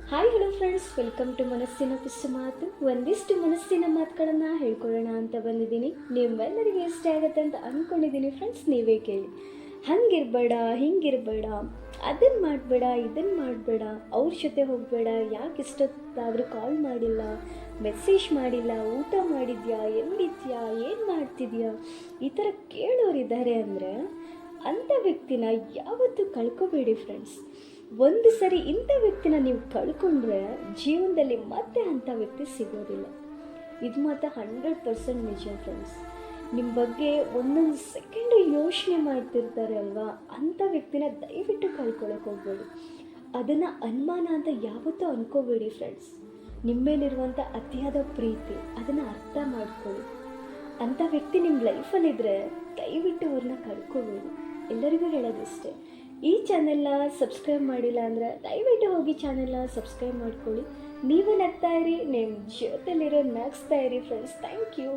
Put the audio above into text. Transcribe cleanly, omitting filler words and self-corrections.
Hi hello friends, welcome to ಮನಸ್ಸಿನ ಪಿಸ್ತು ಮಾತು. ಒಂದಿಷ್ಟು ಮನಸ್ಸಿನ ಮಾತುಗಳನ್ನು ಹೇಳ್ಕೊಳ್ಳೋಣ ಅಂತ ಬಂದಿದ್ದೀನಿ. ನಿಮ್ಮೆಲ್ಲರಿಗೆ ಇಷ್ಟ ಆಗುತ್ತೆ ಅಂತ ಅಂದ್ಕೊಂಡಿದ್ದೀನಿ ಫ್ರೆಂಡ್ಸ್. ನೀವೇ ಕೇಳಿ. ಹಂಗಿರಬೇಡ, ಹಿಂಗಿರಬೇಡ, ಅದನ್ನು ಮಾಡಬೇಡ, ಇದನ್ನು ಮಾಡಬೇಡ, ಅವ್ರ ಜೊತೆ ಹೋಗಬೇಡ, ಯಾಕೆ ಇಷ್ಟೊತ್ತಾದರೂ ಕಾಲ್ ಮಾಡಿಲ್ಲ, ಮೆಸೇಜ್ ಮಾಡಿಲ್ಲ, ಊಟ ಮಾಡಿದ್ಯಾ, ಎಲ್ಲಿದ್ಯಾ, ಏನು ಮಾಡ್ತಿದ್ಯಾ, ಈ ಥರ ಕೇಳೋರಿದ್ದಾರೆ ಅಂದರೆ ಅಂಥ ವ್ಯಕ್ತಿನ ಯಾವತ್ತೂ ಕಳ್ಕೊಬೇಡಿ ಫ್ರೆಂಡ್ಸ್. ಒಂದು ಸರಿ ಇಂಥ ವ್ಯಕ್ತಿನ ನೀವು ಕಳ್ಕೊಂಡ್ರೆ ಜೀವನದಲ್ಲಿ ಮತ್ತೆ ಅಂಥ ವ್ಯಕ್ತಿ ಸಿಗೋದಿಲ್ಲ. ಇದು ಮಾತ್ರ 100% ನಿಜ ಫ್ರೆಂಡ್ಸ್. ನಿಮ್ಮ ಬಗ್ಗೆ ಒಂದೊಂದು ಸೆಕೆಂಡು ಯೋಚನೆ ಮಾಡ್ತಿರ್ತಾರೆ ಅಲ್ವಾ, ಅಂಥ ವ್ಯಕ್ತಿನ ದಯವಿಟ್ಟು ಕಳ್ಕೊಳಕ್ಕೆ ಹೋಗ್ಬೇಡಿ. ಅದನ್ನು ಅನುಮಾನ ಅಂತ ಯಾವತ್ತೂ ಅನ್ಕೋಬೇಡಿ ಫ್ರೆಂಡ್ಸ್. ನಿಮ್ಮೇಲಿರುವಂಥ ಅತಿಯಾದ ಪ್ರೀತಿ ಅದನ್ನು ಅರ್ಥ ಮಾಡ್ಕೊಳ್ಳಿ. ಅಂಥ ವ್ಯಕ್ತಿ ನಿಮ್ಮ ಲೈಫಲ್ಲಿದ್ದರೆ ದಯವಿಟ್ಟು ಅವ್ರನ್ನ ಕಳ್ಕೋಬೇಡಿ. ಎಲ್ಲರಿಗೂ ಹೇಳೋದಿಷ್ಟೇ. ಈ ಚಾನೆಲ್ನ ಸಬ್ಸ್ಕ್ರೈಬ್ ಮಾಡಿಲ್ಲ ಅಂದರೆ ದಯವಿಟ್ಟು ಹೋಗಿ ಚಾನೆಲ್ನ ಸಬ್ಸ್ಕ್ರೈಬ್ ಮಾಡ್ಕೊಳ್ಳಿ. ನೀವು ನಗ್ತಾ ಇರಿ, ನಿಮ್ಮ ಜೊತೆಲಿರೋ ನಗಿಸ್ತಾ ಇರಿ ಫ್ರೆಂಡ್ಸ್. Thank you.